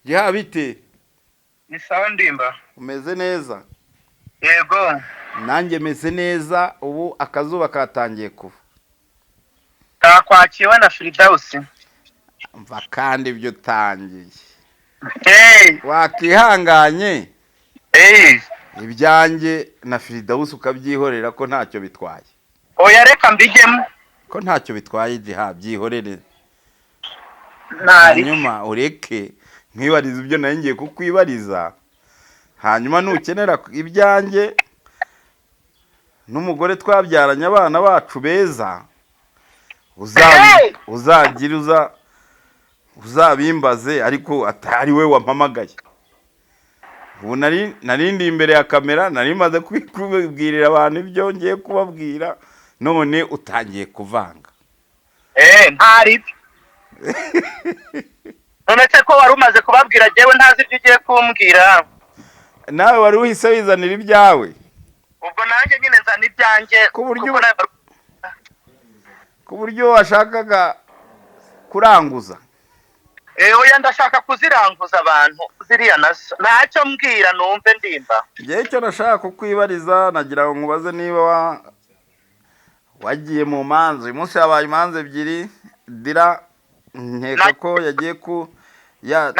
giha bite Ni sawa ndimba. umeze neza Yego. nanjye meze neza ubu akazuba katangiye kuva Takwakiwe na Firdausi. mva kandi ibyo utangiye Hey. wakihanganye Hey. ibyanjye na Firdausi ukabyihorera ko ntacyo bitwaye Oya reka mbigemo. ko ntacyo bitwaye giha byihorere Nari. hanyuma ureke nkwibariza ibyo nayo ngiye kukwibariza hanyuma nukenera ibyanjye n'umugore twabyaranye abana bacu beza uzagira uzabimbaze ariko atari we wampamagaye ubu narindi imbere ya kamera nari maze kubibwirira abantu ibyo ngiye kubabwira none utangiye kuvanga Ntari. None se ko wari umaze kubabwira jewe ntazi ibyo ugiye kumbwira. nawe wari uhise wizanira ibyawe Ubwo nanjye nyine nzana ibyanjye ku buryo washakaga kuranguza oya ndashaka kuziranguza abantu ziriya nazo ntacyo mbwira numve ndimba. igihe cyo nashaka kukwibariza nagira ngo nkubaze niba wagiye mu manza uyu munsi habaye imanza ebyiri dira nkeka ko yagiye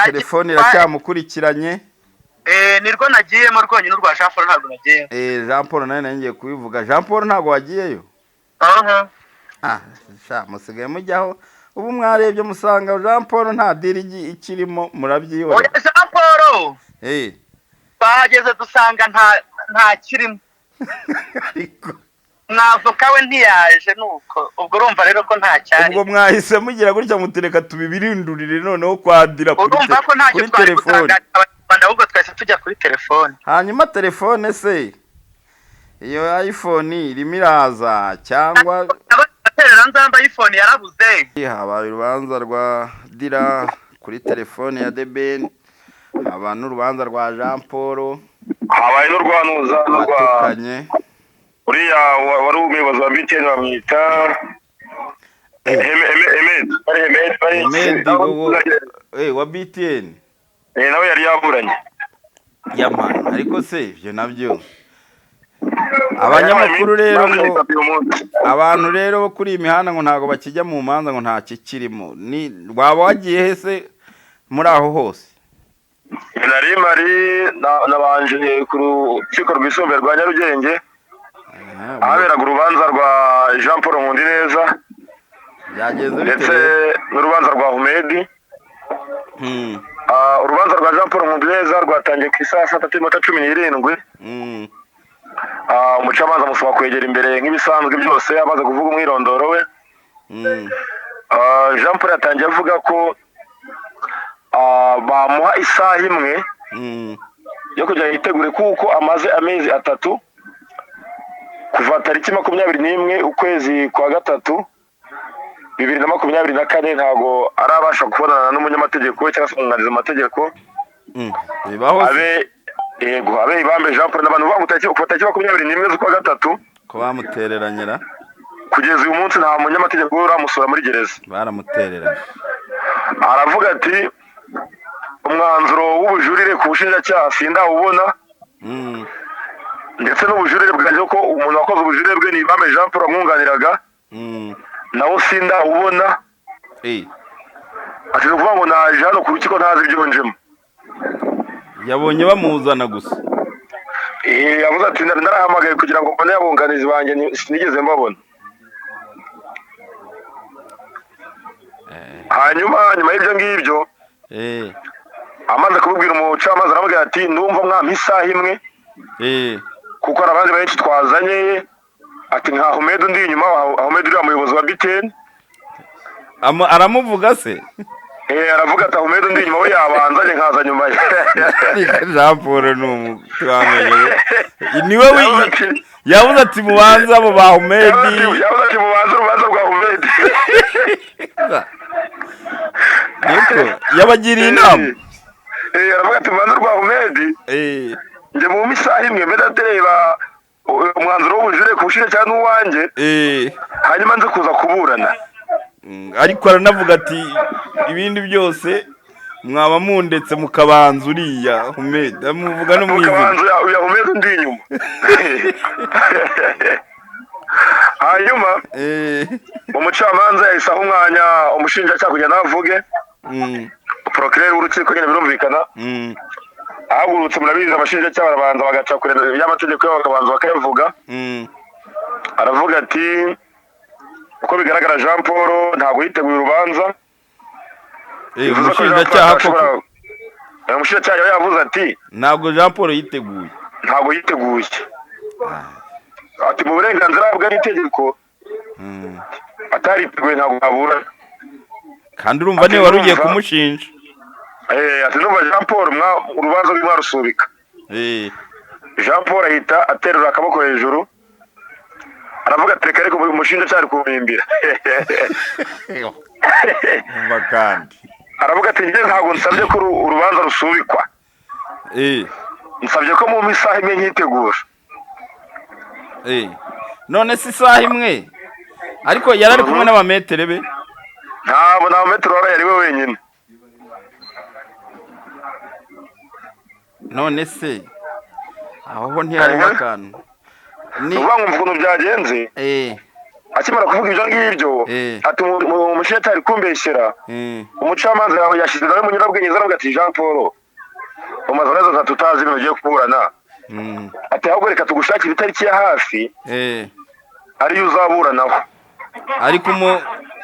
telefone iracyamukurikiranye nirwo nagiyemo rwonyine urwa Jean Paul ntabwo nagiye. Jean Paul nawe ngiye kubivuga Jean Paul ntabwo wagiyeyo musigaye mujyaho ubu mwarebye musanga Jean Paul nta diri ikirimo murabyihora Jean Paul bahageze dusanga nta kirimo ariko mwavoka we ntiyaje nuko ubwo urumva rero ko nta cyari ubwo mwahise mugira gutya mutereka tubibirindurire noneho kwadira urumva ko ntacyo twari gutanga abanyarwanda ahubwo twese tujya kuri telefone hanyuma telefone se iyo iPhone irimo iraza cyangwa nzamba iPhone yarabuze habaye urubanza rwa dira kuri telefone ya Deben haba n'urubanza rwa Jean Paul habaye n'urwanuza watukanye uriya wari umuyobozi wa BTN bamwita wa BTN nawe yari yaburanye yamana ariko se ibyo nabyo abanyamakuru rero ngo abantu rero bo kuri iyi mihanda ngo ntabwo bakijya mu manza ngo nta kikirimo waba wagiye hese muri aho hose nari mari nabanje ku rukiko rwisumbuye rwa Nyarugenge ahaberaga urubanza rwa Jean Paul Nkundineza ndetse n'urubanza rwa Humedi urubanza rwa Jean Paul Nkundineza rwatangiye ku isaha 3:17 umucamanza amusaba kwegera imbere nk'ibisanzwe byose amaze kuvuga umwirondoro we Jean Paul yatangiye avuga ko bamuha isaha imwe yo kugira yitegure kuko amaze amezi 3 kuva tariki 21 ukwezi kwa gatatu 2024 ntago arabasha kubonana n'umunyamategeko cyangwa se umwunganizi mu mategeko abe ibambe Jean Paul n'abantu bamutaki kuva tariki 21 z'ukwa gatatu ko bamutereranyira kugeza uyu munsi nta munyamategeko uramusura muri gereza baramutereranye aravuga ati umwanzuro w'ubujurire ku bushinjacyaha sindawubona ndetse n'ubujurire bwanjye ko umuntu wakoze ubujurire bwe ni Ibambe Jean Paul amwunganiraga nawo sindawubona ati kuvuga ngo naje hano ku rukiko ntazi ibyo njemo yabonye bamuzana gusa yavuze ati narahamagaye kugira ngo mbone abunganizi banjye sinigeze mbabona hanyuma y'ibyo ngibyo amaze kubibwira umucamanza aramubwira ati ndumva mwampa isaha imwe kuko hari abandi benshi twazanye ati nka Ahmed undi inyuma Ahmed uriya muyobozi wa BTN aramuvuga se aravuga ati Ahmed undi inyuma we yabanzanye nkaza nyuma ye Jean Paul twamenye niwe yavuze ati mubanza abo ba Ahmed yavuze ati mubanza urubanza rwa Ahmed niko yabagiriye inama aravuga ati mubanza rwa Ahmed nje mu misaha imwe ndatereba umwanzuro w'ubujure ku bushinjacyaha n'uwanjye hanyuma nze kuza kuburana ariko aranavuga ati ibindi byose mwaba mundetse mukabanza uriya Humed amuvuga no mwizina mukabanza uya Humed ndi inyuma hanyuma umucamanza yahisaho umwanya umushinjacyaha kugira navuge procureur w'urukiko nyine birumvikana ahagurutse murabizi abashinjacyaha barabanza bagaca kure y'amategeko yabo bakabanza bakayavuga aravuga ati uko bigaragara Jean Paul ntabwo yiteguye urubanza umushinjacyaha koko umushinjacyaha yavuze ati ntabwo Jean Paul yiteguye ati mu burenganzira bwa n'itegeko atariteguye ntabwo abura kandi urumva niwe wari ugiye kumushinja ati numva Jean Paul urubanza rw'imwarusubika Jean Paul ahita aterura akaboko hejuru aravuga ati reka umushinjacyaha ari kubimbira kandi aravuga ati njye ntabwo nsabye ko urubanza rusubikwa nsabye ko mu isaha imwe nkitegura none si isaha imwe ariko yari ari kumwe n'abametere be ntabwo nta metero wari yari we wenyine none se aho ntiharimo akantu ni uvuga ukuntu byagenze akimara kuvuga ibyo ngibyo ati umushinjacyaha ari kumbeshyera umucamanza yashyize nawe mu nyurabwenge aravuga ati Jean Paul umaze amezi 3 utazi ibintu ugiye kuburana ati ahubwo reka tugushakire itariki ya hafi ariyo uzaburanaho ariko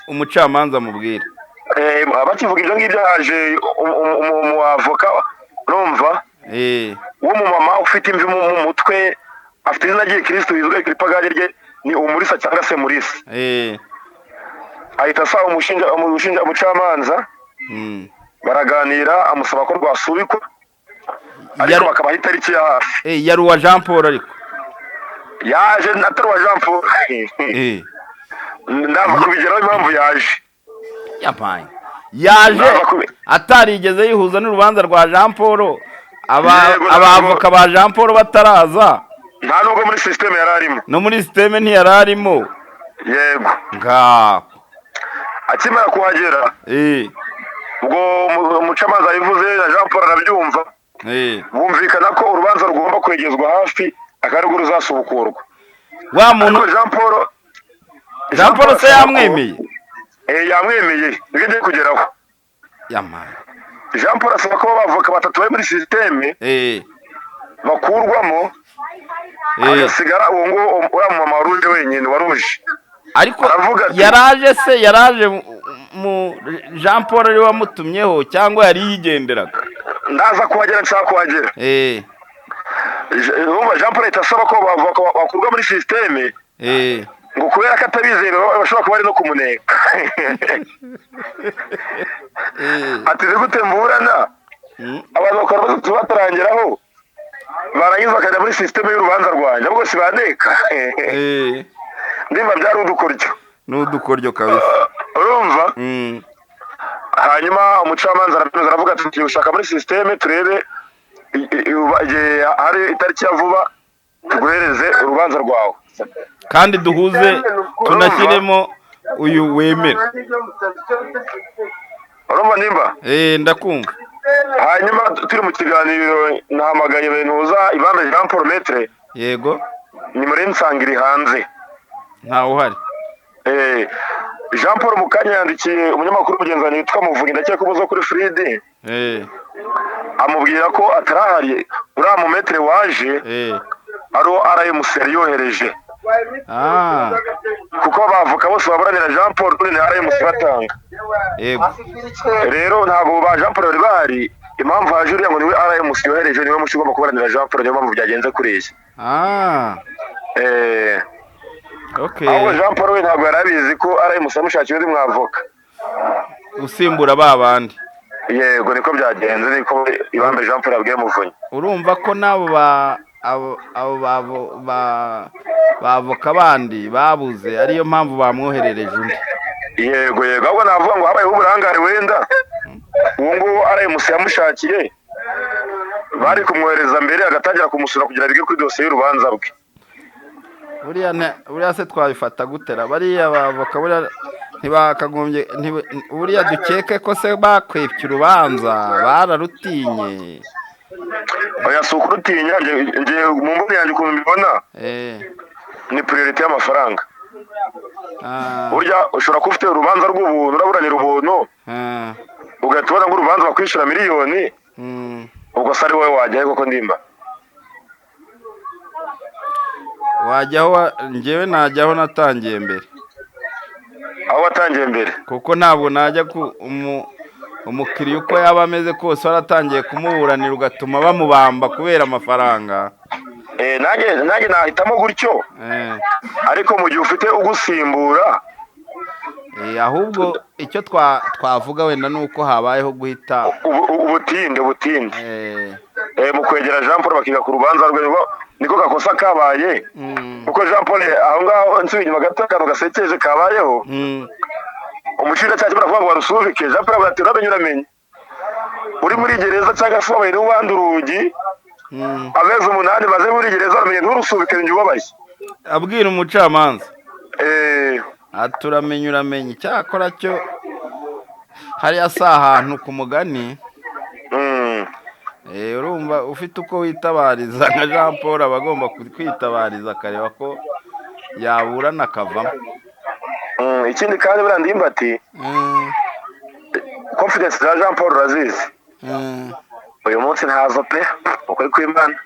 umucamanza amubwira bakivuga ibyo ngibyo haje umuavoka urumva w'umumama ufite imvi mu mutwe afite izina rye Kristo yizwe Kripagage rye ni umurisa cyangwa se murisa ahita asaba umucamanza baraganira amusaba ko rwasubikwa ariko bakabaha itariki ya hafi yari uwa Jean Paul ariko yaje atari uwa Jean Paul ndava kubigeraho impamvu yaje atarigeze yihuza n'urubanza rwa Jean Paul abavoka ba Jean Paul bataraza nta nubwo muri systeme yararimo no muri systeme ntiyararimo yego akimara kuhagera ubwo umucamanza yivuze na Jean Paul arabyumva bumvikana ko urubanza rugomba kwegezwa hafi akarego ruzasubukurwa wa muntu Jean Paul se yamwemeye yamwemeye ngiye kugeraho Jean Paul asaba ko bavoka batatu bari muri systeme bakurwamo agasigara uwo ngo uriya mumama waruje wenyine waruje ariko yaraje mu Jean Paul ari wamutumyeho cyangwa yari yigenderaga ndaza kuhagera nshaka kuhagera Jean Paul itasaba ko bakurwa muri systeme ngo kubera ko atabizera bashobora kuba ari no kumuneka ati gute mburana abantu bakora batarangeraho barangiza bakajya muri systeme y'urubanza rwanjye ahubwo si baneka ndimba byari udukoryo kabisa urumva hanyuma umucamanza aravuga ati tugiye gushaka muri systeme turebe hari itariki ya vuba tuguhereze urubanza rwawe kandi duhuze tunashyiremo uyu wemera urumva nimba ndakumva hanyuma turi mu kiganiro nahamagaye Benuza Ibambe Jean Paul Metre yego ni muri nsangiri hanze ntawe uhari Jean Paul mukanya yandikiye umunyamakuru mugenzani witwa Muvugi ndakeka kubuza kuri Fridi amubwira ko atarahari uriya mu Metre waje ariwo RMC yohereje kuko bavuka bose baburanira Jean Paul kuri RMC batanga rero ntabwo ba Jean Paul bari bahari impamvu haje uriya ngo niwe RMC yohereje niwe mushigomba kuburanira Jean Paul niyo mpamvu byagenze kuri iyi aho Jean Paul we ntabwo yarabizi ko RMC amushakiye undi mwavoka usimbura babandi yego niko byagenze niko Ibambe Jean Paul yabwiye Muvunyi urumva ko nabo bavoka bandi babuze ariyo mpamvu bamwoherereje undi yego ahubwo navuga ngo habayeho uburangare wenda uwo nguwo RMC yamushakiye bari kumwohereza mbere agatangira kumusura kugira bige kuri dosiye y'urubanza rwe buriya se twabifata gutera bariya bavoka buriya ntibakagombye buriya dukeke ko se bakwepye urubanza bararutinye. oya si ukurutinya njye mu mboni yanjye ukuntu mbibona ni priority y'amafaranga. Burya ushobora kuba ufite urubanza rw'ubuntu uraburanira ubuntu ugahita ubona ngo urubanza bakwishyura miliyoni ubwo se ari wowe wajyayo koko ndimba wajyaho? njyewe najyaho natangiye mbere. aho watangiye mbere kuko ntabwo najya umukiriya uko yaba ameze kose waratangiye kumuburanira ugatuma bamubamba kubera amafaranga. nanjye nahitamo gutyo ariko mu gihe ufite ugusimbura ahubwo icyo twavuga wenda ni uko habayeho guhita ubutinde mu kwegera Jean Paul bakiga ku rubanza rwe niko gakosa kabaye kuko Jean Paul aho ngaho nsubiye inyuma gato akantu gasekeje kabayeho umushinjacyaha baravuga ngo warusubike Jean Paul ati uramenye uri muri gereza cyangwa se wabaye n'uwandi urugi amezi 8 maze muri gereza uramenye nturusubike njye ubabaye abwira umucamanza uramenye cyakora cyo hariya si ahantu ku mugani. urumva ufite uko witabariza nka Jean Paul aba agomba kwitabariza akareba ko yaburana akavamo. ikindi kandi buriya ndimba ati confidence za Jean Paul urazizi uyu munsi ntazo pe ukuri kw'Imana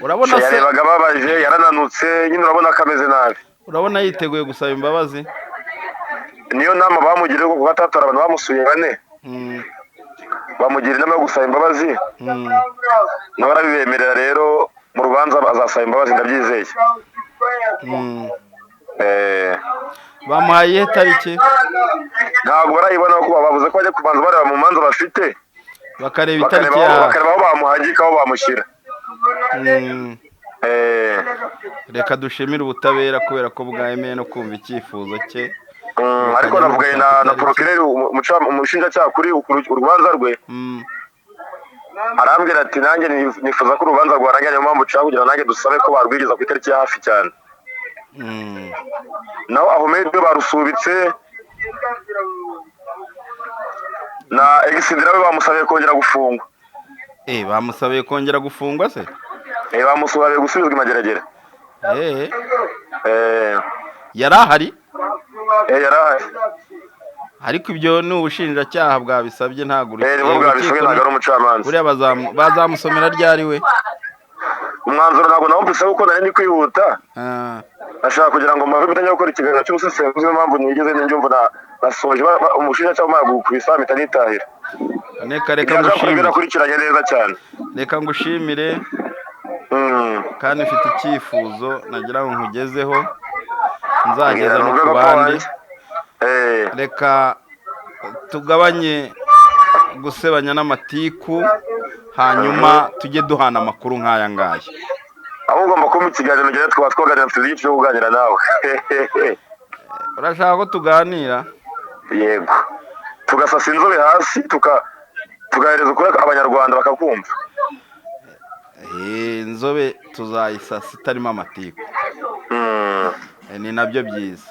urabona se yarebaga babaje yarananutse nyine urabona ko ameze nabi. urabona yiteguye gusaba imbabazi. niyo nama bamugiriye kuko gatatora abantu bamusuye bane bamugira inama yo gusaba imbabazi nawe arabibemerera rero mu rubanza azasaba imbabazi ndabyizeye. bamuhaye tariki ntabwo barayibona kuko bavuze ko bajya kubanza bareba mu manza bafite bakareba itariki bakareba aho bamuhagika aho bamushyira. reka dushimire ubutabera kubera ko bwemeye no kumva icyifuzo cye. ariko navuganye na procureur umushinjacyaha kuri urubanza rwe arambwira ati nanjye nifuza ko urubanza rwarangira niyo mpamvu nshaka kugira nanjye dusabe ko barwigeza ku itariki ya hafi cyane. naho Ahmed barusubitse na Exidira we bamusabiye kongera gufungwa. bamusabiye kongera gufungwa se? bamusabiye gusubizwa imageragere. yari ahari? yari ahari ariko ibyo ni ubushinjacyaha bwabisabye ntabwo bwabisabye ntabwo ari umucamanza. buriya bazamusomera ryari we? umwanzuro ntabwo nawumvise kuko nari ndi kwihuta ashaka kugira ngo mpave bitanye gukora ikiganiro cy'ubusesenguzi niyo mpamvu nigeze n'injumva nasoje umushinjacyaha umara gukubisa mpita nitahira. reka ngushimire kandi mfite icyifuzo nagira ngo nkugezeho nzageza no ku bandi. reka tugabanye gusebanya n'amatiku hanyuma tujye duhana amakuru nk'aya ngaya. aho ugomba kuba mu kiganiro ngira twaganira mfite byinshi byo kuganira nawe. urashaka ko tuganira? yego tugasasa inzobe hasi tugahereza ukuri abanyarwanda bakakumva. inzobe tuzayisasa itarimo amatiku. ni nabyo byiza.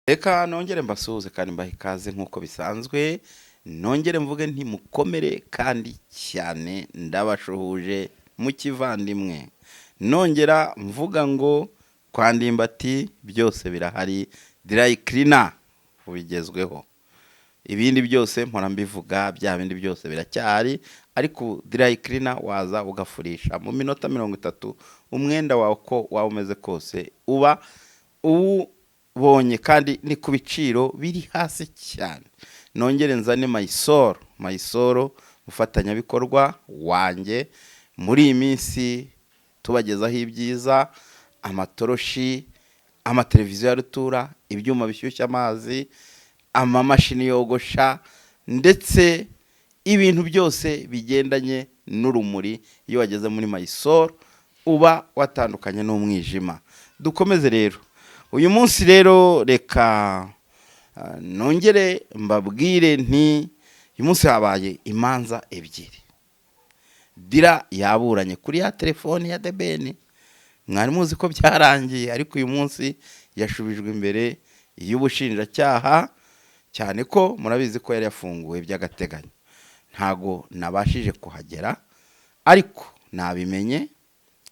reka nongere mbasuhuze kandi mbahe ikaze nk'uko bisanzwe. nongere mvuge ntimukomere kandi cyane ndabashuhuje mu kivandimwe. nongera mvuga ngo kwa Ndimbati byose birahari. Dry cleaner ubigezweho. ibindi byose mpora mbivuga bya bindi byose biracyari ariko dry cleaner waza ugafurisha mu minota 30 umwenda wawe ko wawe umeze kose uba ubonye kandi ni ku biciro biri hasi cyane. nongere nzane Mysol mufatanyabikorwa wanjye muri iyi minsi tubagezaho ibyiza, amatoroshi, amateleviziyo ya rutura, ibyuma bishyushya amazi, amamashini yogosha ndetse ibintu byose bigendanye n'urumuri. iyo wageze muri Mysol uba watandukanye n'umwijima. dukomeze rero uyu munsi rero reka nongere mbabwire nti uyu munsi habaye imanza ebyiri. Dira yaburanye kuri ya telefoni ya Debeni, mwari muzi ko byarangiye, ariko uyu munsi yashubijwe imbere y'ubushinjacyaha, cyane ko murabizi ko yari yafunguwe by'agateganyo. Ntago nabashije kuhagera, ariko nabimenye,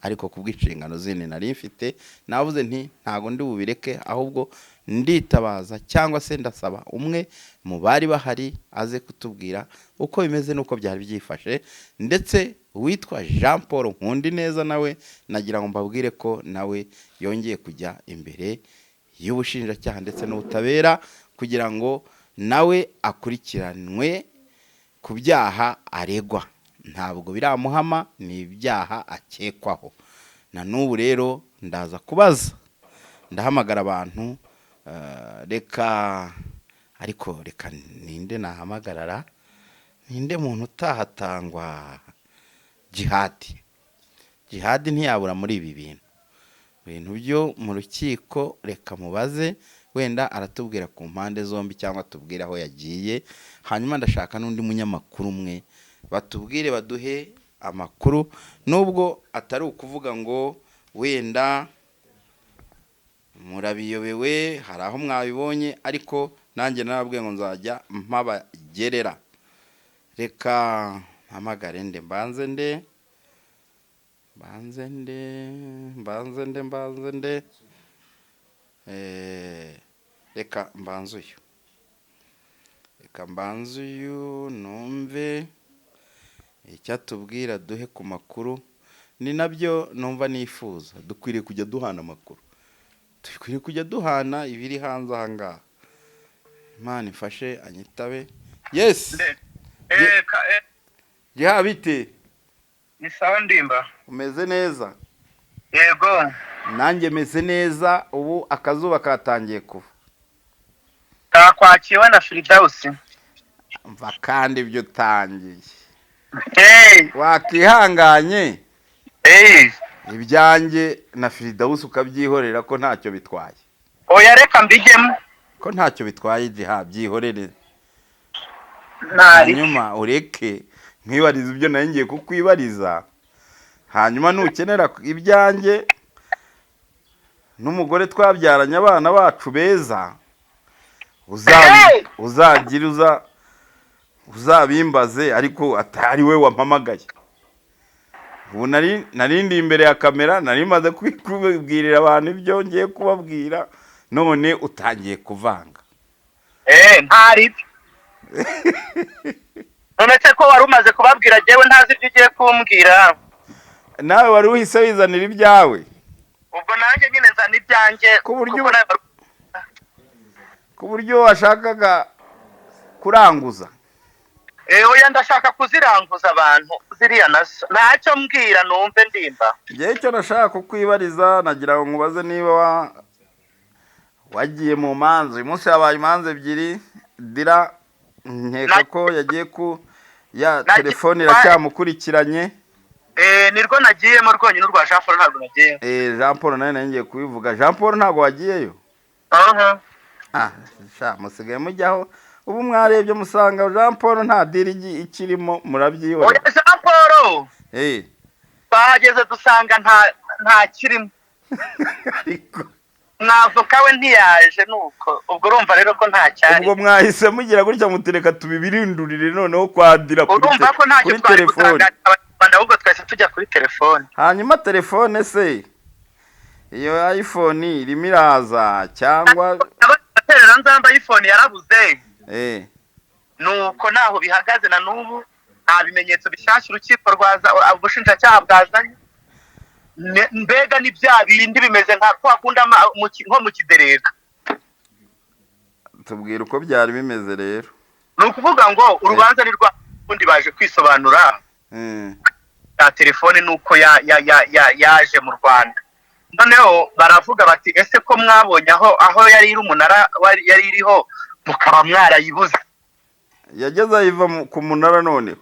ariko kubw'inshingano zindi nari mfite, navuze nti ntago ndi bubireke, ahubwo nditabaza cyangwa se ndasaba umwe mu bari bahari aze kutubwira uko bimeze nuko byari byifashe, ndetse witwa Jean Paul Nkundi neza nawe nagira ngo mbabwire ko nawe yongeye kujya imbere y'ubushinjacyaha ndetse n'ubutabera kugira ngo nawe akurikiranwe ku byaha aregwa. Ntabwo biramuhama, ni ibyaha akekwaho. Na n'ubu rero ndaza kubaza, ndahamagara abantu, reka ninde nahamagarara, ninde muntu utahatangwa? Jihadi ntiyabura muri ibi bintu byo mu rukiko. Reka mubaze, wenda aratubwira ku mpande zombi cyangwa tubwire aho yagiye. Hanyuma ndashaka n'undi munyamakuru umwe batubwire, baduhe amakuru, nubwo atari ukuvuga ngo wenda murabiyobewe, hari aho mwabibonye, ariko nanjye narabwiye ngo nzajya mpabagerera. Reka mpamagare nde, mbanze nde, reka mbanze uyu numve icyatubwira, duhe ku makuru. Ni nabyo numva nifuza, dukwiriye kujya duhana amakuru, dukwiriye kujya duhana ibiri hanze aha ngaha. Imana ifashe anyitabe. Yes. Bite? Ni sawa Ndimba. Umeze neza? Yego. Nanjye meze neza, ubu akazuba katangiye kuva. Kakwakiwe na Firidausi. Mva kandi ibyo utangiye. Wakihanganye. Ibyanjye na Firidausi ukabyihorera ko ntacyo bitwaye. Oya reka mbigemo. Ko ntacyo bitwaye byihorere. Nari. Hanyuma ureke nkwibariza ibyo nayo ngiye kukwibariza. Hanyuma nukenera ibyanjye n'umugore twabyaranye abana bacu beza, uzabimbaze, ariko atari we wampamagaye. Ubu narindi imbere ya kamera, nari maze kubibwirira abantu ibyo ngiye kubabwira, none utangiye kuvanga. Ntari. None se ko wari umaze kubabwira jewe ntazi ibyo ugiye kumbwira? Nawe wari uhise wizanira ibyawe. Ubwo nanjye nyine nzana ibyanjye ku buryo washakaga kuranguza. Oya ndashaka kuziranguza abantu ziriya nazo. Ntacyo mbwira numve Ndimba. Ngiye icyo nashaka kukwibariza, nagira ngo nkubaze niba wagiye mu manza. Uyu munsi habaye imanza ebyiri. Dira nkeka ko yagiye ya telefone iracyamukurikiranye. Nirwo nagiyemo rwonyine, urwa Jean Paul ntabwo nagiye. Jean Paul nawe ngiye kubivuga. Jean Paul ntabwo wagiyeyo? Musigaye mujyaho. Ubu mwarebye musanga Jean Paul nta dira ikirimo, murabyibona. Oya Jean Paul. Bahageze dusanga nta kirimo. Ariko mwavoka we ntiyaje nuko. Ubwo urumva rero ko nta cyari. Ubwo mwahise mugira gutya mutereka tubibirindurire noneho kwadira kuri telefone. Urumva ko ntacyo twari gutanga abanyarwanda, ahubwo twese tujya kuri telefone. Hanyuma telefone se iyo iPhone irimo iraza cyangwa abaterera nzamba iPhone yarabuze. Nuko naho bihagaze na nubu nta bimenyetso bishyashya urukiko rwaza ubushinjacyaha bwazanye. Mbega ni bya bindi bimeze nka kwakunda nko mu kidereka. Tubwira uko byari bimeze rero. Ni ukuvuga ngo urubanza ni rwa undi baje kwisobanura ya telefone nuko yaje mu Rwanda. Noneho baravuga bati ese ko mwabonye aho yari iri umunara yari iriho mukaba mwarayibuze. Yageze ayiva ku munara noneho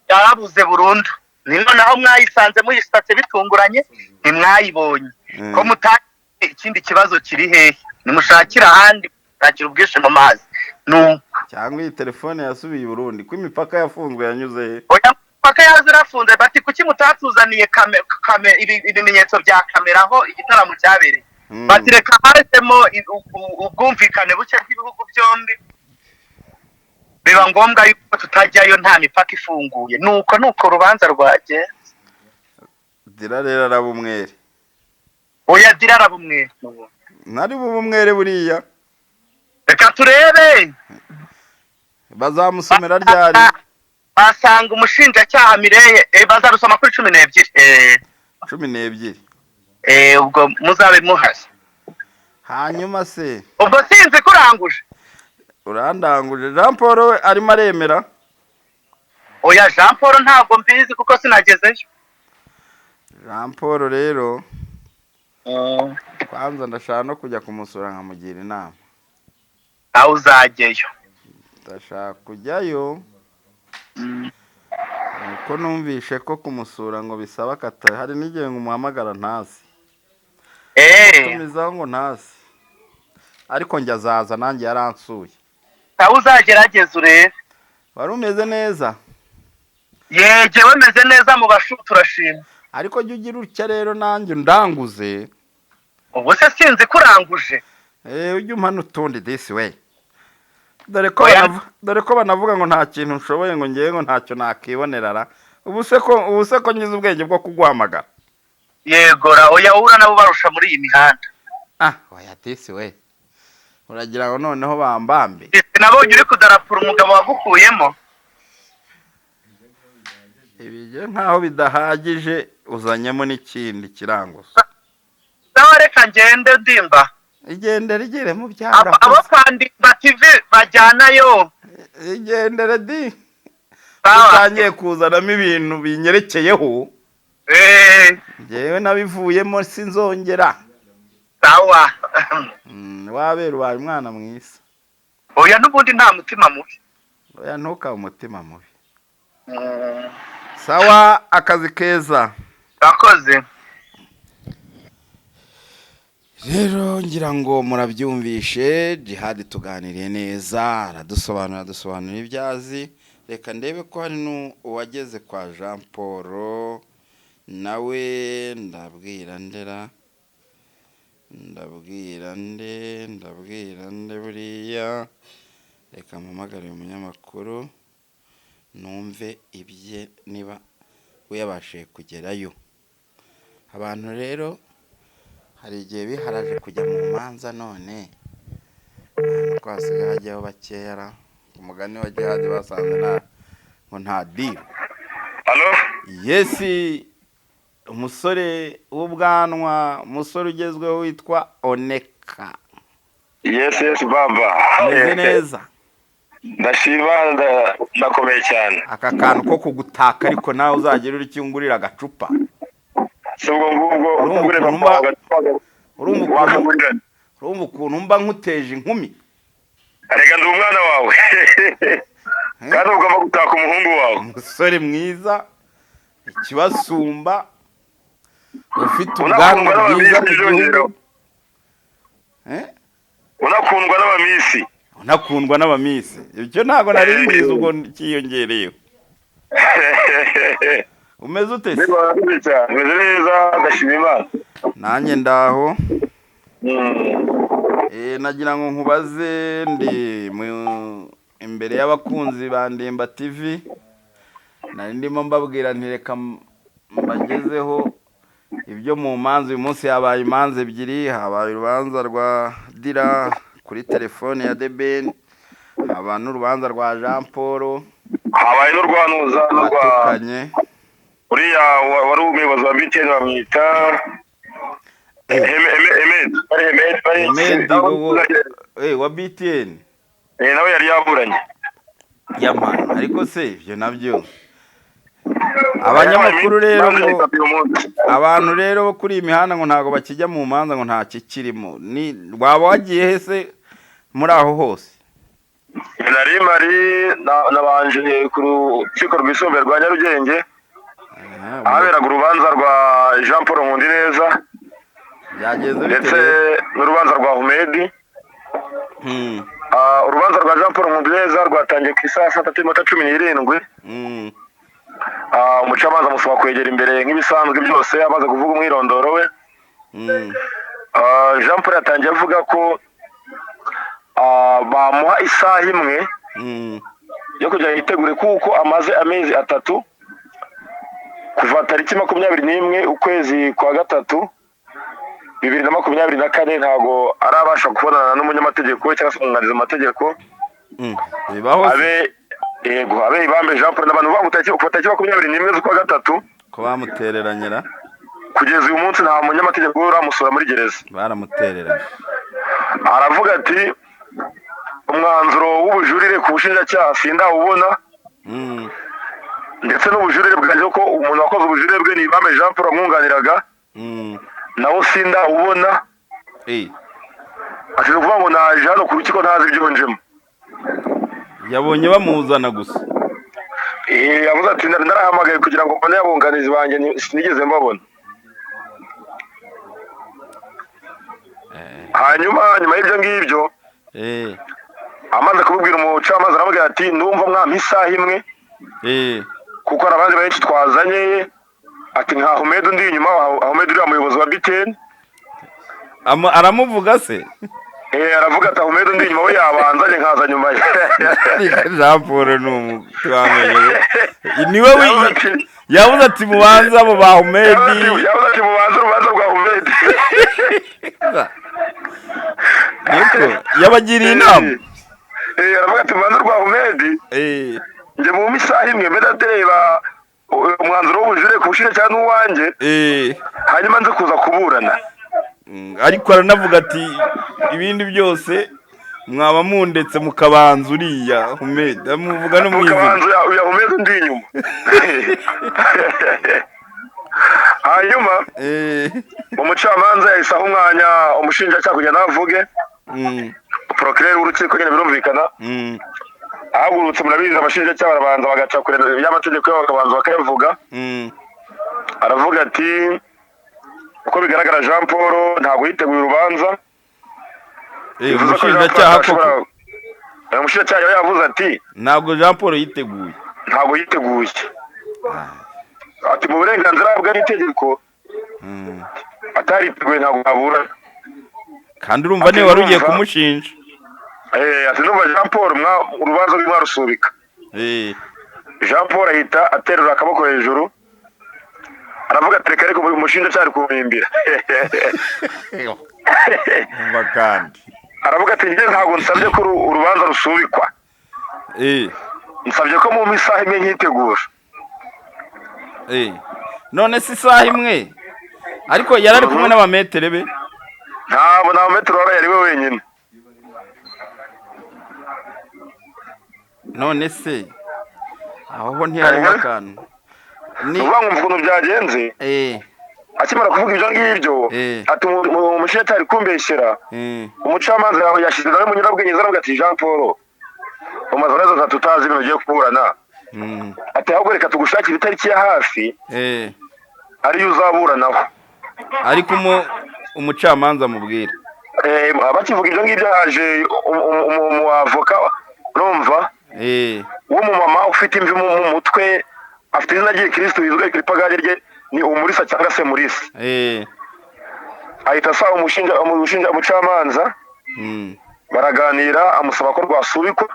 yarabuze burundu. Ni noneho mwayisanze muyisatse bitunguranye ntimwayibonye. Ko mutari ikindi kibazo kiri hehe? Nimushakira ahandi, ntakira ubwishe mu mazi. cyangwa iyi telefone yasubiye i Burundi ko imipaka yafunzwe yanyuze he? oya imipaka yazo irafunze bati kuki mutatuzaniye ibimenyetso bya kamera aho igitaramo cyabereye bati reka hazemo ubwumvikane buke bw'ibihugu byombi biba ngombwa yuko tutajyayo nta mipaka ifunguye nuko urubanza rwagenze. Dira rero araba umwere. Oya Dira araba umwere. Ntari bube umwere buriya. Reka turebe. Bazamusomera ryari? Basanga umushinjacyaha Mireye bazarusoma kuri 12. 12. Ubwo muzabe muhase. Hanyuma se. Ubwo sinzi kuranguje. Urandanguje. Jean Paul we arimo aremera? Oya Jean Paul ntabwo mbizi kuko sinagezeyo. Jean Paul rero kwanza ndashaka no kujya kumusura nkamugira inama. Aho uzajyeyo? Ndashaka kujyayo. Ko numvishe ko kumusura ngo bisaba kata hari n'igihe ngo umuhamagara ntazi. Tumizaho ngo ntazi. Ariko njya azaza nanjye yaransuye. Aho uzagerageza urebe. Wari umeze neza? Yegewe meze neza mu bashu turashima. Ariko jya ugira utya rero nanjye ndanguze. Ubu se sinzi kuranguje. Ujye umpana utundi this way. Dore ko banavuga ngo nta kintu nshoboye ngo ngiye ngo ntacyo nakibonerara. Ubu se ko ngize ubwenge bwo kuguhamagara. Yegora oya ura nabo barusha muri iyi mihanda. Oya this way. Uragira ngo noneho bambambe. Nabonye uri kudarapura umugabo wagukuyemo. Ibije nkaho bidahagije uzanyemo n'ikindi kiranguzo. Sawa reka ngende ndimba. Igendere igere mu byara. Abo kwandika TV bajyanayo. Igendere di. Utangiye kuzanamo ibintu binyerekeyeho. Ngewe nabivuyemo sinzongera. Sawa. Wabera ubaye umwana mwiza. Oya n'ubundi nta mutima mubi. Oya ntuka umutima mubi. Sawa akazi keza. Akoze. Rero ngira ngo murabyumvishe Jihad tuganiriye neza aradusobanurira ibyazi. Reka ndebe ko hari n'uwageze kwa Jean Paul nawe ndabwira nde buriya reka mpamagare umunyamakuru numve ibye niba uyabashije kugerayo. Abantu rero hari igihe biharaje kujya mu manza none ko hasigaye hajyaho bakera umugani wa Jihad basanze ngo nta deal. Hello? Yes, umusore w'ubwanwa umusore ugezweho witwa Oneka. Yes baba. Meze neza. Ndashima ndakomeye cyane. Aka kantu ko kugutaka ariko nawe uzagera uri cyungurira agacupa. Subwo ngubwo urumva ukuntu mba nkuteje inkumi. Arega ndi umwana wawe. Kandi ugomba gutaka umuhungu wawe. Umusore mwiza ikibasumba ufite ubwanwa bwiza bw'igihugu. Unakundwa n'abamisi. Ibyo ntago nari mbizi ubwo kiyongereyeho. Umeze ute? Meze neza ndashima Imana. Nanjye ndaho. Nagira ngo nkubaze ndi imbere y'abakunzi ba Ndemba TV. Nari ndimo mbabwira nti reka mbagezeho ibyo mu manza uyu munsi yabaye imanza ebyiri. Habaye urubanza rwa Dira kuri telefone ya Deben. Haba n'urubanza rwa Jean Paul. Habaye n'urwanuza rwatukanye. Uriya wari umuyobozi wa BTN bamwita wa BTN. Nawe yari yaburanye. Yamana ariko se ibyo nabyo abanyamakuru rero ngo abantu rero bo kuri imihanda ngo ntago bakijya mu manza ngo nta kikirimo. Ni waba wagiye hese muri aho hose? Nari mari nabanje ku rukiko rwisumbuye rwa Nyarugenge. Ahaberaga urubanza rwa Jean Paul Nkundineza. Byageze bite? Ndetse n'urubanza rwa Humedi. urubanza rwa Jean Paul Nkundineza rwatangiye ku isaha 3:17. Umucamanza amusaba kwegera imbere nk'ibisanzwe byose amaze kuvuga umwirondoro we. Jean Paul yatangiye avuga ko bamuha isaha imwe yo kugira yitegure kuko amaze amezi 3 kuva tariki 21 ukwezi kwa gatatu 2024 ntago arabasha kubonana n'umunyamategeko cyangwa se umwunganizi mu mategeko. Abe ibambe Jean Paul n'abantu bamutaki kuva tariki 21 z'ukwa gatatu ko bamutereranyira kugeza uyu munsi nta munyamategeko uramusura muri gereza. Baramutereranye. Aravuga ati umwanzuro w'ubujurire ku bushinjacyaha sindawubona, ndetse n'ubujurire bwanjye ko umuntu wakoze ubujurire bwe ni ibambe Jean Paul amwunganiraga nawo sindawubona. Ati kuvuga ngo naje hano ku rukiko ntazi ibyo njemo. Yabonye bamuzana gusa. Yavuze ati narahamagaye kugira ngo mbone abunganizi banjye sinigeze mbabona. Hanyuma y'ibyo ngibyo amaze kubibwira umucamanza aramubwira ati ndumva mwampa isaha imwe kuko hari abandi benshi twazanye. Ati nka Ahmed undi inyuma, Ahmed uriya muyobozi wa BTN aramuvuga se. Aravuga ati Ahmed undi inyuma we yabanzanye nkaza nyuma ye. Jean Paul n'umutwamenye niwe yavuze ati mubanza abo ba Ahmed, yavuze ati mubanza urubanza rwa Ahmed. Niko yabagiriye inama. Aravuga ati mubanza rwa Ahmed nje mu misaha imwe medatereba umwanzuro w'ubujure ku bushinjacyaha n'uwanjye hanyuma nze kuza kuburana. Ariko aranavuga ati ibindi byose mwaba mundetse mukabanza uriya Ahmed, amuvuga no mwizina mukabanza uya Ahmed ndi inyuma. Hanyuma umucamanza yahisaho umwanya umushinjacyaha kugira navuge. Procureur w'urukiko nyine birumvikana. Ahagurutse murabizi abashinjacyaha barabanza bagaca kure y'amategeko yabo bakabanza bakayavuga. Aravuga ati uko bigaragara Jean Paul ntabwo yiteguye urubanza. Umushinjacyaha koko umushinjacyaha yavuze ati ntabwo Jean Paul yiteguye. Ntabwo yiteguye. Ati mu burenganzira bwa n'itegeko atariteguye ntabwo aburana. Kandi urumva niwe wari ugiye kumushinja. Ati numva Jean Paul urubanza rw'imwarusubika. Jean Paul ahita aterura akaboko hejuru aravuga ati reka ariko umushinjacyaha kumwimbira. Kandi aravuga ati njye ntabwo nsabye ko urubanza rusubikwa. Nsabye ko mu isaha imwe nyitegura. None si isaha imwe ariko yarari kumwe n'abametere be. Ntabwo n'abametere wari yari we wenyine. None se aho ntiyarimo akantu ni uvuga ngo ukuntu byagenze. Akimara kuvuga ibyo ngibyo ati umushinjacyaha kumbeshyera. Umucamanza yawe yashyize nawe mu nyurabwenge zaravuga ati Jean Paul umaze neza za tutazi ibintu ugiye kuburana. Ati ahubwo reka tugushakira itariki ya hafi ariyo uzaburanaho. Ariko umucamanza amubwira bakivuga ibyo ngibyo haje umuavoka urumva w'umumama ufite imvi mu mutwe afite izina rye Kristo yizwe ku ipagare rye ni umurisa cyangwa se murisi. Ahita asaba umucamanza baraganira amusaba ko rwasubikwa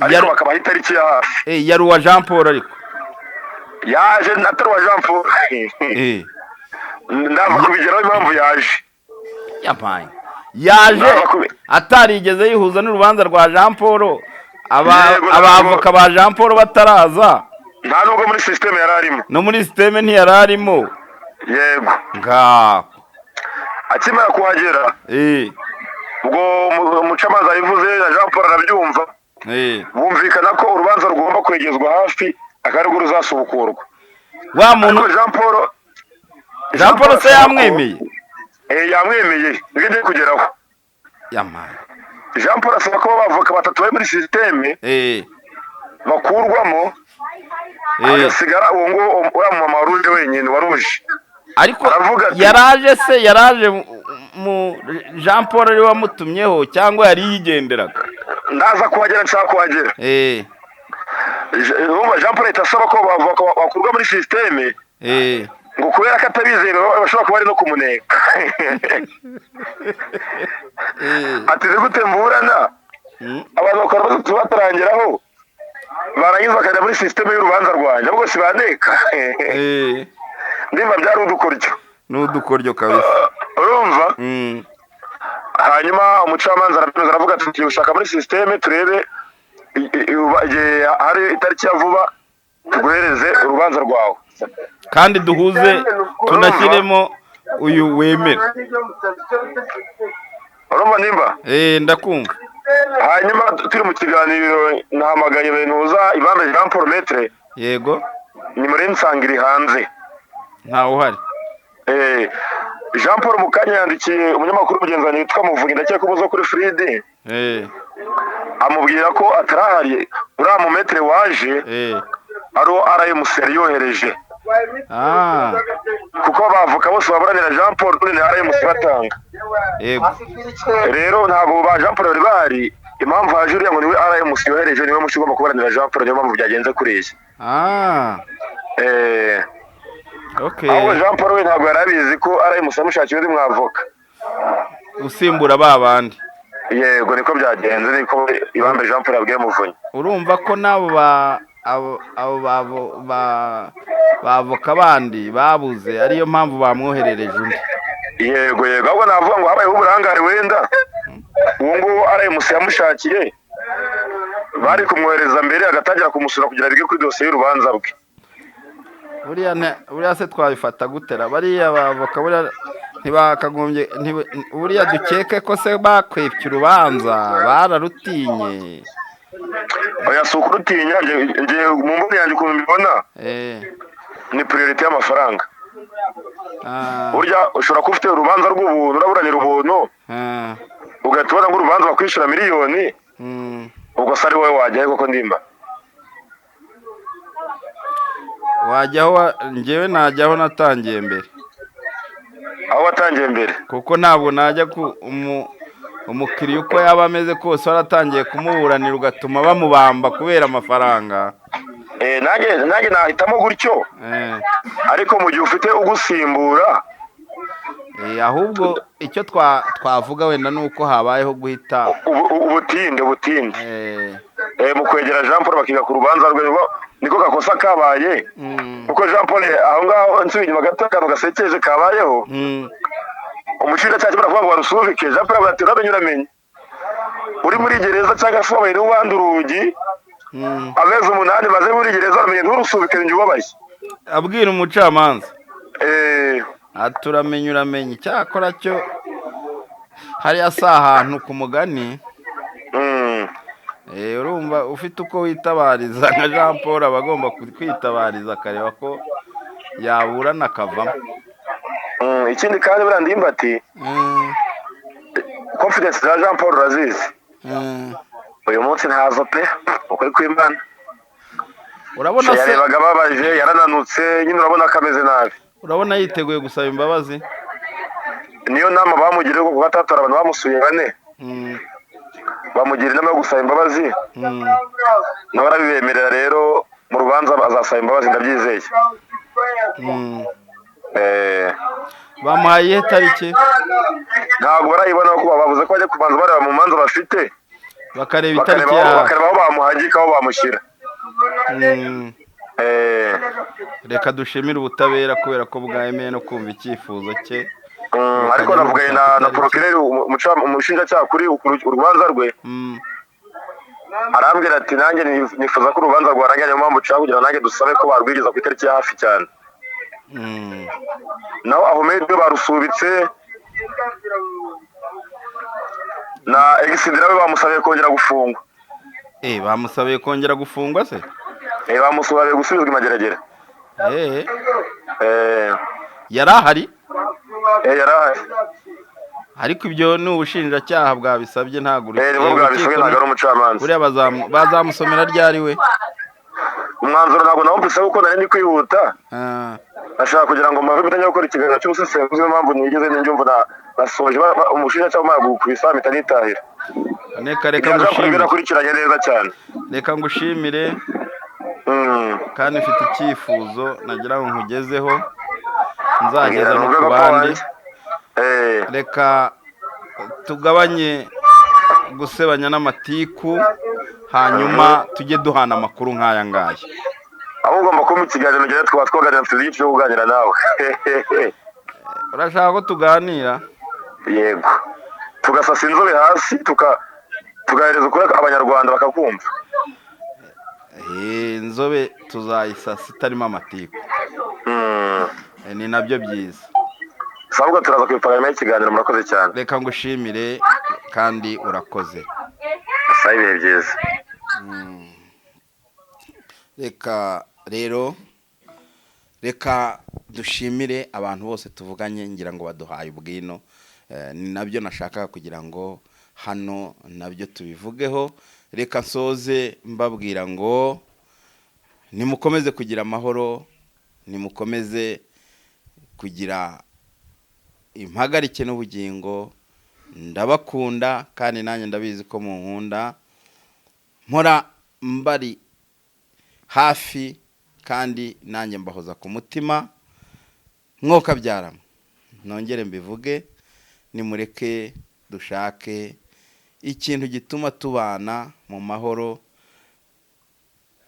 ariko bakabaha itariki ya hafi. Yari uwa Jean Paul ariko yaje atari uwa Jean Paul. Ndava kubigeraho impamvu yaje atarigeze yihuza n'urubanza rwa Jean Paul. Abavoka ba Jean Paul bataraza nta nubwo muri system yararimo. No muri system ntiyararimo. Yego ngaho akimara kuhagera ubwo umucamanza yivuze na Jean Paul arabyumva. Bumvikana ko urubanza rugomba kwegezwa hafi akariko ruzasubukurwa. Wa muntu Jean Paul se yamwemeye. Yamwemeye ngiye kugeraho. Jean Paul asaba ko bavoka batatu bari muri systeme bakurwamo agasigara uwo ngo uriya mama waruje wenyine waruje. Ariko yaraje Jean Paul ari wamutumyeho cyangwa yari yigenderaga? ndaza kuhagera nshaka kuhagera. Jean Paul ahita asaba ko bakurwa muri sisiteme ngo kubera ko atabizeye bashobora kuba ari no kumuneka. Ati gute mburana abantu bakora batarangiraho barangiza bakajya muri sisiteme y'urubanza rwanjye ahubwo si baneka. Ndimva byari udukoryo. N'udukoryo kabisa. Urumva? Hanyuma umucamanza aravuga ati ushaka muri sisiteme turebe hari itariki ya vuba tuguhereze urubanza rwawe kandi duhuze tunashyiremo uyu wemera. Urumva nimba? Ndakumva. Hanyuma turi mu kiganiro nahamagaye Benuza Ibambe Jean Paul Maître. Yego. Ni muri nsangiri hanze. Ntawe uhari. Jean Paul Mukanya yandikiye umunyamakuru mugenzi wanjye witwa Muvugi ndakeka umuzo kuri Fride. Amubwira ko atarahari uriya mu Maître waje aro RMC yohereje. Kuko bavuka bose baburanira Jean Paul kuri RMC batanga. Yego. Rero ntabwo ba Jean Paul bari bahari, impamvu haje uriya ngo niwe RMC yohereje niwe mushigomba kuburanira Jean Paul niyo mpamvu byagenze kuriye. Okay. Aho Jean Paul we ntabwo yarabizi ko RMC amushakiye undi mwavoka usimbura babandi. Yego niko byagenze niko Ibambe Jean Paul yabwiye Muvunyi. Urumva ko nabo bavoka bandi babuze ariyo mpamvu bamwoherereje undi. Yego ahubwo navuga ngo habaye uburangare wenda uwo ngo RMC yamushakiye bari kumwohereza mbere agatangira kumusura kugira bige kuri dosiye y'urubanza bwe. Buriya se twabifata gutera bariya bavoka buriya ntibakagombye buriya dukeke ko se bakwepye urubanza bararutinye. Oya si ukurutinya ngiye mu mboni yanjye ukuntu mbibona ni priority y'amafaranga. Burya ushobora kuba ufite urubanza rw'ubuntu uraburanira ubuntu ugahita ubona nk'urubanza bakwishyura miliyoni ubwo se ari wowe wajyaho koko ndimba wajyaho. Njyewe najyaho natangiye mbere. Aho watangiye mbere? Kuko ntabwo najya ku umukiriya uko yaba ameze kose waratangiye kumuburanira ugatuma bamubamba kubera amafaranga. Nanjye nahitamo gutyo ariko mu gihe ufite ugusimbura ahubwo icyo twavuga wenda nuko habayeho guhita ubutinde mu kwegera Jean Paul bakiga ku rubanza rwe niko gakosa kabaye kuko Jean Paul aho ngaho nsubiye inyuma gato akantu gasekeje kabayeho umushinjacyaha baravuga ngo warusubike Jean Paul ati uramenye uri muri gereza cyangwa se wabaye n'uwandi urugi amezi 8 maze muri gereza uramenye nturusubike njye ubabaye abwira umucamanza uramenye cyakora cyo hariya si ahantu ku mugani. Urumva ufite uko witabariza nka Jean Paul aba agomba kwitabariza akareba ko yaburana akavamo. Ikindi kandi buriya ndimba ati confidence za Jean Paul urazizi uyu munsi ntazo pe ukuri kw'Imana. Urabona se yarebaga babaje yarananutse nyine urabona kameze nabi. Urabona yiteguye gusaba imbabazi. Niyo nama bamugiriye ko gatatora abantu bamusuye bane bamugira inama yo gusaba imbabazi nawe arabibemerera rero mu rubanza azasaba imbabazi ndabyizeye. Bamuhaye tariki ntabwo barayibona ko bavuze ko bajya kubanza bareba mu manza bafite bakareba itariki yaho bakareba aho bamuhagika aho bamushyira. Reka dushimire ubutabera kubera ko bwemeye no kumva icyifuzo cye. Ariko navuganye na procureur umushinjacyaha kuri urubanza rwe arambwira ati nanjye nifuza ko urubanza rwarangira niyo mpamvu nshaka kugira nanjye dusabe ko barwigeza ku itariki ya hafi cyane. Naho aho mede barusubitse na Exidira we bamusabiye kongera gufungwa. Bamusabiye kongera gufungwa se? Bamusabiye gusubizwa imageragere. Yarahari? Yarahari. Ariko ibyo ni ubushinjacyaha bwabisabye ntago uri. Bwabisabye ntago ari umucamanza. Buriya bazamusomera ryari we? Umwanzuro ntago nawumvise kuko nari ndi kwihuta. ashaka kugira ngo mpave bitanye gukora ikiganiro cy'ubusesenguzi n'impamvu nigeze n'injumva nasoje umushinjacyaha umara gukubisa mpita nitahira. Reka ngushimire. Birakurikiranye neza cyane. Reka ngushimire kandi mfite icyifuzo nagira ngo nkugezeho nzageza no ku bandi. Reka tugabanye gusebanya n'amatiku hanyuma tujye duhana amakuru nk'aya ngaya. Aho ugomba kumpa ikiganiro ngira twaganira mfite byinshi byo kuganira nawe. Urashaka ko tuganira? Yego. Tugasasa inzobe hasi tugahereza ukuri abanyarwanda bakakumva. Inzobe tuzayisasa itarimo amatiku. Ni nabyo byiza. Sabwo turaza kwipagana ikiganiro murakoze cyane. Reka ngushimire kandi urakoze. Sayibe byiza. Reka dushimire abantu bose tuvuganye ngira ngo baduhaye ubwino. Ni nabyo nashaka kugira ngo hano nabyo tubivugeho. Reka nsoze mbabwira ngo nimukomeze kugira amahoro, nimukomeze kugira impagarike n'ubugingo. Ndabakunda kandi nanjye ndabizi ko mu nkunda. Mpora mbari hafi kandi nanjye mbahoza ku mutima. Mwoka byarama nongere mbivuge, nimureke dushake ikintu gituma tubana mu mahoro.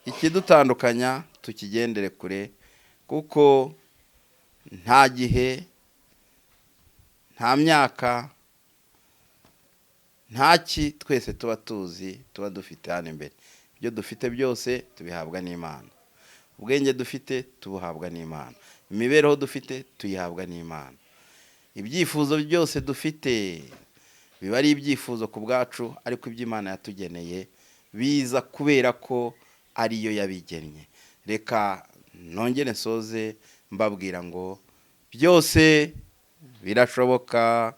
Ikidutandukanya tukigendere kure, kuko nta gihe, nta myaka, ntaki twese tuba tuzi, tuba dufite hano imbere. Ibyo dufite byose tubihabwa n'Imana. Ubwenge dufite tubuhabwa n'Imana. Imibereho dufite tuyihabwa n'Imana. Ibyifuzo byose dufite biba ari ibyifuzo ku bwacu, ariko iby'Imana yatugeneye biza kubera ko ariyo yabigennye. Reka nongere nsoze mbabwira ngo byose birashoboka.